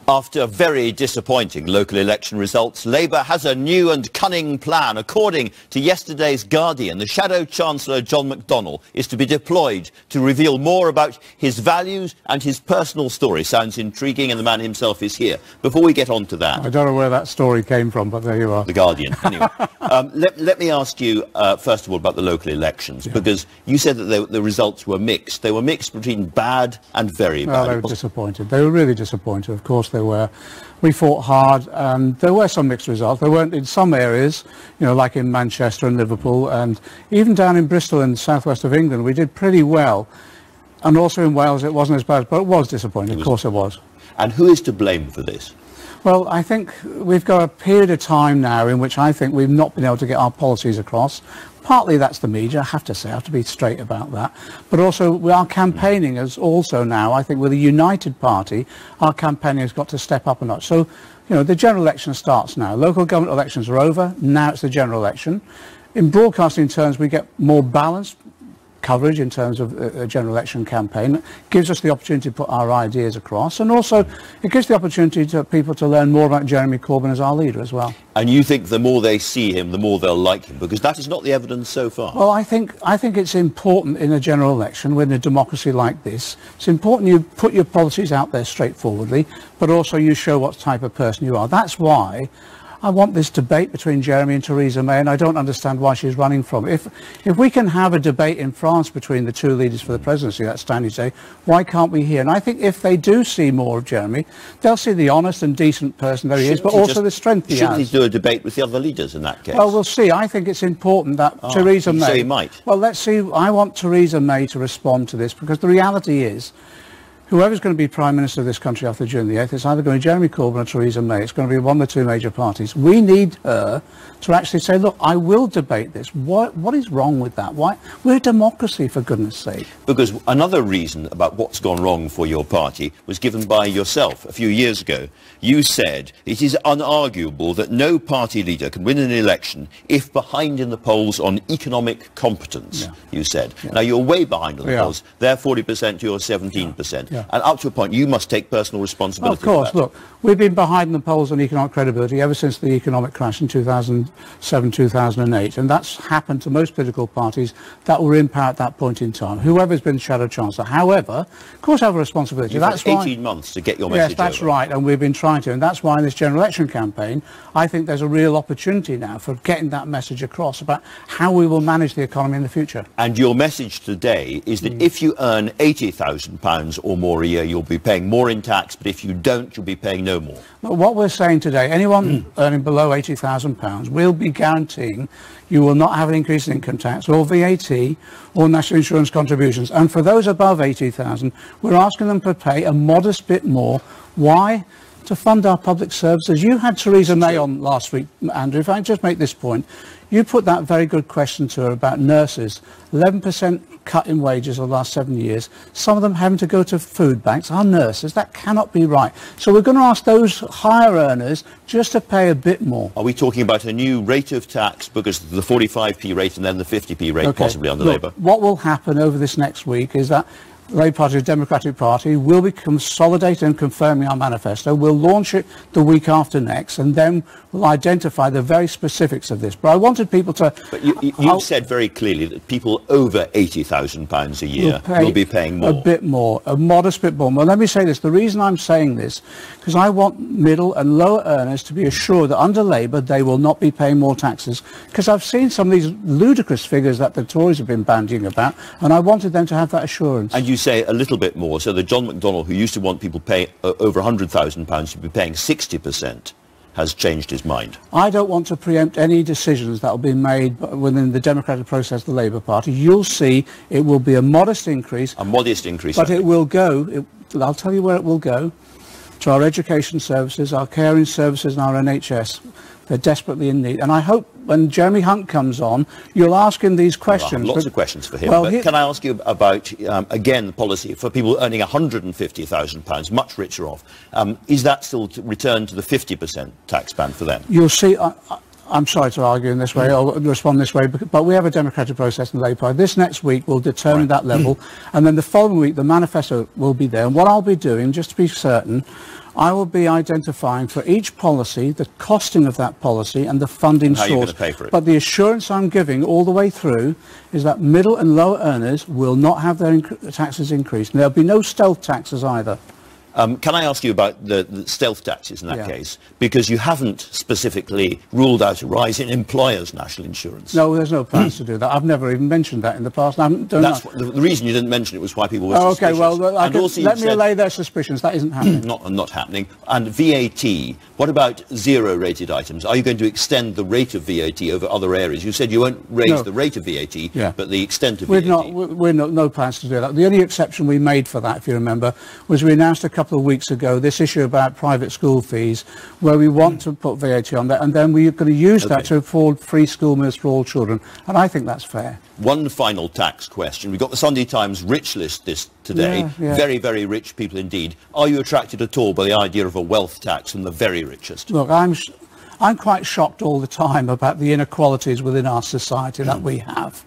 After very disappointing local election results, Labour has a new and cunning plan. According to yesterday's Guardian, the Shadow Chancellor John Mcdonnell is to be deployed to reveal more about his values and his personal story. Sounds intriguing, and the man himself is here. Before we get on to that... I don't know where that story came from, but there you are. The Guardian. Anyway, let me ask you, first of all, about the local elections, because you said that the results were mixed. They were mixed between bad and very bad. Well, they were disappointed. They were really disappointed. Of course they were. We fought hard, and there were some mixed results. There weren't in some areas, you know, like in Manchester and Liverpool, and even down in Bristol in the southwest of England, we did pretty well. And also in Wales, it wasn't as bad, but it was disappointing. Of course it was. And who is to blame for this? Well, I think we've got a period of time now in which I think we've not been able to get our policies across. Partly that's the media, I have to say, I have to be straight about that. But also we are campaigning as also now, I think with a united party, our campaigning has got to step up a notch. So, you know, the general election starts now. Local government elections are over, now it's the general election. In broadcasting terms, we get more balanced coverage in terms of a general election campaign. It gives us the opportunity to put our ideas across, and also it gives the opportunity to people to learn more about Jeremy Corbyn as our leader as well. And you think the more they see him, the more they'll like him, because that is not the evidence so far? Well, I think it's important in a general election, with a democracy like this, it's important you put your policies out there straightforwardly, but also you show what type of person you are. That's why I want this debate between Jeremy and Theresa May, and I don't understand why she's running from it. If we can have a debate in France between the two leaders for the presidency, that's standing say, why can't we here? And I think if they do see more of Jeremy, they'll see the honest and decent person that he is, but also the strength he has. Shouldn't he do a debate with the other leaders in that case? Well, we'll see. I think it's important that Theresa May... So he might. Well, let's see. I want Theresa May to respond to this, because the reality is, whoever's going to be Prime Minister of this country after June the 8th, it's either going to be Jeremy Corbyn or Theresa May. It's going to be one of the two major parties. We need her to actually say, look, I will debate this. What is wrong with that? Why? We're a democracy, for goodness sake. Because another reason about what's gone wrong for your party was given by yourself a few years ago. You said it is unarguable that no party leader can win an election if behind in the polls on economic competence, you said. Now, you're way behind in the polls. They're 40%, you're 17%. And up to a point, you must take personal responsibility. Well, of course, look, we've been behind the polls on economic credibility ever since the economic crash in 2007, 2008, and that's happened to most political parties that were in power at that point in time, whoever's been Shadow Chancellor. However, of course, I have a responsibility. You've had 18 months to get your message over. Yes, that's over. right, and we've been trying to, and that's why in this general election campaign, I think there's a real opportunity now for getting that message across about how we will manage the economy in the future. And your message today is that if you earn £80,000 or more a year, you'll be paying more in tax, but if you don't, you'll be paying no more. What we're saying today, anyone earning below £80,000 will be guaranteeing you will not have an increase in income tax or VAT or national insurance contributions. And for those above 80,000, we're asking them to pay a modest bit more. Why? To fund our public services. You had Theresa May on last week, Andrew. If I just make this point, you put that very good question to her about nurses. 11% cut in wages over the last 7 years. Some of them having to go to food banks. Our nurses, that cannot be right. So we're going to ask those higher earners just to pay a bit more. Are we talking about a new rate of tax, because the 45p rate and then the 50p rate possibly under Labour? What will happen over this next week is that the Labour Party, the Democratic Party, will be consolidating and confirming our manifesto. We'll launch it the week after next, and then we'll identify the very specifics of this. But I wanted people to... But you've said very clearly that people over £80,000 a year will be paying more. A bit more, a modest bit more. Well, let me say this. The reason I'm saying this, because I want middle and lower earners to be assured that under Labour they will not be paying more taxes, because I've seen some of these ludicrous figures that the Tories have been bandying about, and I wanted them to have that assurance. And you say a little bit more, so that John Mcdonnell, who used to want people paying over £100,000 to be paying 60%, has changed his mind. I don't want to preempt any decisions that will be made within the democratic process of the Labour Party. You'll see it will be a modest increase. A modest increase. But it will go, I'll tell you where it will go, to our education services, our caring services and our NHS. They're desperately in need. And I hope when Jeremy Hunt comes on, you'll ask him these questions. Well, lots of questions for him. Well, but can I ask you about, again, the policy for people earning £150,000, much richer off? Is that still to return to the 50% tax band for them? You'll see... I'm sorry to argue in this way, I'll respond this way, but we have a democratic process in the Labour Party. This next week will determine that level, and then the following week the manifesto will be there. And what I'll be doing, just to be certain, I will be identifying for each policy the costing of that policy and the funding How source. are you going to pay for it? But the assurance I'm giving all the way through is that middle and lower earners will not have their taxes increased. And there'll be no stealth taxes either. Can I ask you about the stealth taxes in that case? Because you haven't specifically ruled out a rise in employers' national insurance. No, there's no plans to do that. I've never even mentioned that in the past. That's the reason you didn't mention it was why people were suspicious. Okay, well, let me allay their suspicions. That isn't happening. Not happening. And VAT, what about zero-rated items? Are you going to extend the rate of VAT over other areas? You said you won't raise the rate of VAT, but the extent of VAT. We've no plans to do that. The only exception we made for that, if you remember, was we announced a couple of weeks ago this issue about private school fees, where we want to put VAT on that, and then we're going to use that to afford free school meals for all children, and I think that's fair. One final tax question. We've got the Sunday Times rich list today. Very, very rich people indeed. Are you attracted at all by the idea of a wealth tax on the very richest? Look, I'm quite shocked all the time about the inequalities within our society that we have.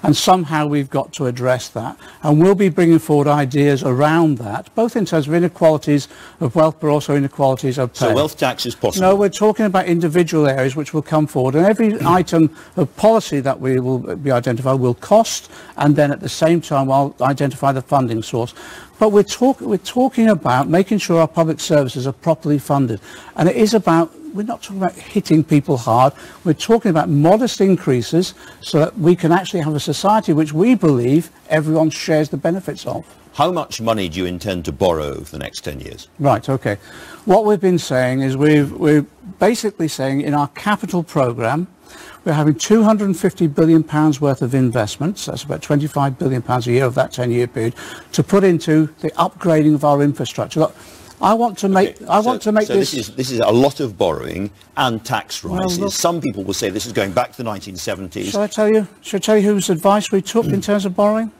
And somehow we've got to address that. And we'll be bringing forward ideas around that, both in terms of inequalities of wealth, but also inequalities of pay. So wealth tax is possible? No, we're talking about individual areas which will come forward. And every item of policy that we will be identified will cost, and then at the same time we'll identify the funding source. But we're talking about making sure our public services are properly funded. And it is about, we're not talking about hitting people hard. We're talking about modest increases so that we can actually have a society which we believe everyone shares the benefits of. How much money do you intend to borrow over the next 10 years? Right, okay. What we've been saying is we're basically saying in our capital programme, we're having £250 billion worth of investments, that's about £25 billion a year of that 10-year period, to put into the upgrading of our infrastructure. Look, I want to make this... This is a lot of borrowing and tax rises. Well, some people will say this is going back to the 1970s. Shall I tell you whose advice we took in terms of borrowing?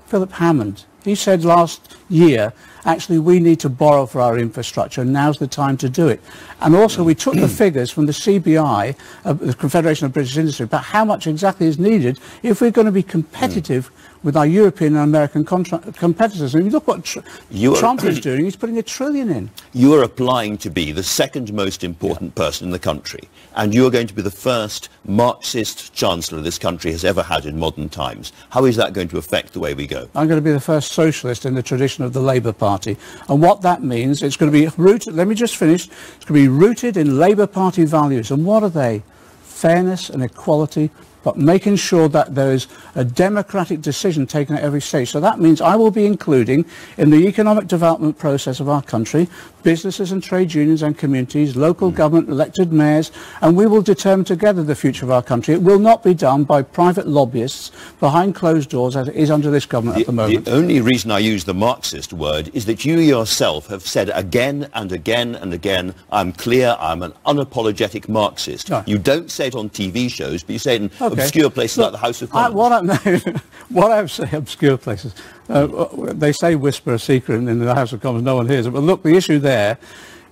Philip Hammond. He said last year, actually, we need to borrow for our infrastructure, and now's the time to do it. And also, we took the figures from the CBI, the Confederation of British Industry, about how much exactly is needed if we're going to be competitive with our European and American competitors. And you look what Trump is doing, he's putting $1 trillion in. You are applying to be the second most important person in the country, and you are going to be the first Marxist chancellor this country has ever had in modern times. How is that going to affect the way we go? I'm going to be the first socialist in the tradition of the Labour Party. And what that means, it's going to be rooted, let me just finish, it's going to be rooted in Labour Party values. And what are they? Fairness and equality, but making sure that there is a democratic decision taken at every stage. So that means I will be including in the economic development process of our country businesses and trade unions and communities, local government, elected mayors, and we will determine together the future of our country. It will not be done by private lobbyists behind closed doors as it is under this government at the moment. The only reason I use the Marxist word is that you yourself have said again and again and again, I'm clear, I'm an unapologetic Marxist. No. You don't say it on TV shows, but you say it in obscure places like the House of Commons. What I say obscure places, they say whisper a secret in the House of Commons, no one hears it. But look, the issue there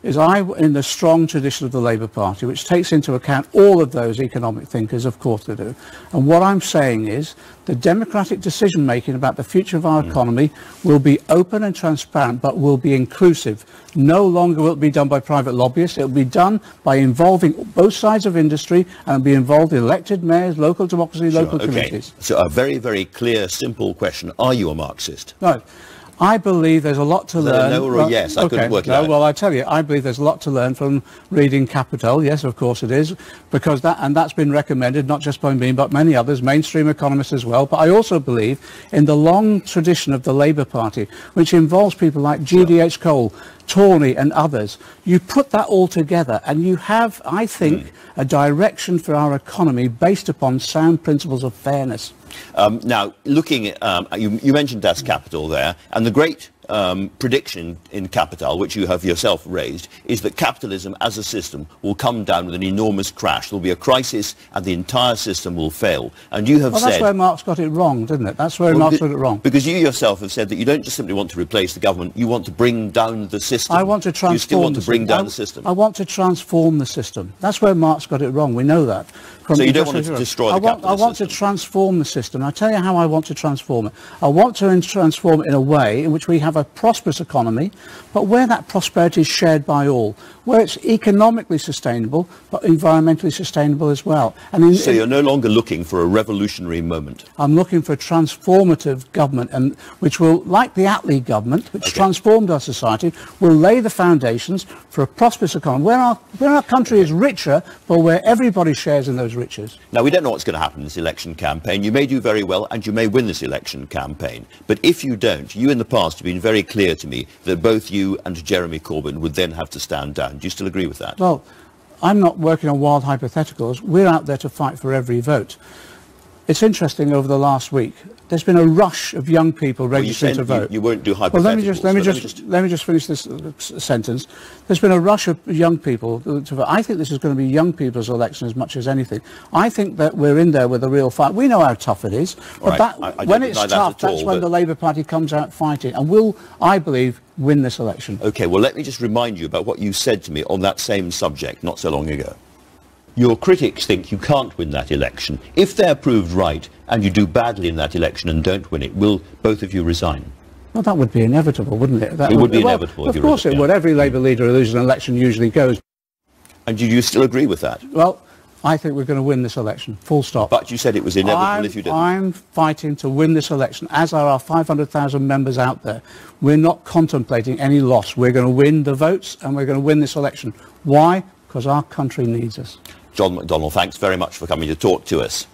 is in the strong tradition of the Labour Party, which takes into account all of those economic thinkers, of course they do. And what I'm saying is the democratic decision-making about the future of our economy will be open and transparent, but will be inclusive. No longer will it be done by private lobbyists. It will be done by involving both sides of industry and be involved in elected mayors, local democracy, local committees. So a very, very clear, simple question. Are you a Marxist? No. I believe there's a lot to learn. No or a yes? I couldn't work it out. Well, I tell you, I believe there's a lot to learn from reading Capital. Yes, of course it is, because that's been recommended not just by me but many others, mainstream economists as well. But I also believe in the long tradition of the Labour Party, which involves people like G.D.H. Cole, Tawney and others. You put that all together and you have, I think, a direction for our economy based upon sound principles of fairness. Now, looking at, you mentioned Das Kapital there, and the great prediction in Capital, which you have yourself raised, is that capitalism as a system will come down with an enormous crash. There will be a crisis and the entire system will fail. And you have said... that's where Marx got it wrong, didn't it? That's where Marx got it wrong. Because you yourself have said that you don't just simply want to replace the government, you want to bring down the system. I want to transform. You still want to bring down the system. I want to transform the system. That's where Marx got it wrong. We know that. So you don't want to destroy the capitalist system? I want to transform the system. I'll tell you how I want to transform it. I want to transform it in a way in which we have a prosperous economy, but where that prosperity is shared by all, where it's economically sustainable, but environmentally sustainable as well. And so you're no longer looking for a revolutionary moment? I'm looking for a transformative government, and which will, like the Attlee government, which transformed our society, will lay the foundations for a prosperous economy, where our country is richer, but where everybody shares in those riches. Now, we don't know what's going to happen in this election campaign. You may do very well, and you may win this election campaign. But if you don't, you in the past have been very clear to me that both you and Jeremy Corbyn would then have to stand down. Do you still agree with that? Well, I'm not working on wild hypotheticals. We're out there to fight for every vote. It's interesting, over the last week, there's been a rush of young people registering to vote. You won't do hypotheticals. Well, let me just finish this sentence. There's been a rush of young people to vote. I think this is going to be young people's election as much as anything. I think that we're in there with a real fight. We know how tough it is. But right. when it's tough, that's when the Labour Party comes out fighting and will, I believe, win this election. OK, well, let me just remind you about what you said to me on that same subject not so long ago. Your critics think you can't win that election. If they're proved right and you do badly in that election and don't win it, will both of you resign? Well, that would be inevitable, wouldn't it? It would be inevitable. Of course it would. Every Labour leader who loses an election usually goes. And do you still agree with that? Well, I think we're going to win this election, full stop. But you said it was inevitable if you didn't. I'm fighting to win this election, as are our 500,000 members out there. We're not contemplating any loss. We're going to win the votes and we're going to win this election. Why? Because our country needs us. John Mcdonnell, thanks very much for coming to talk to us.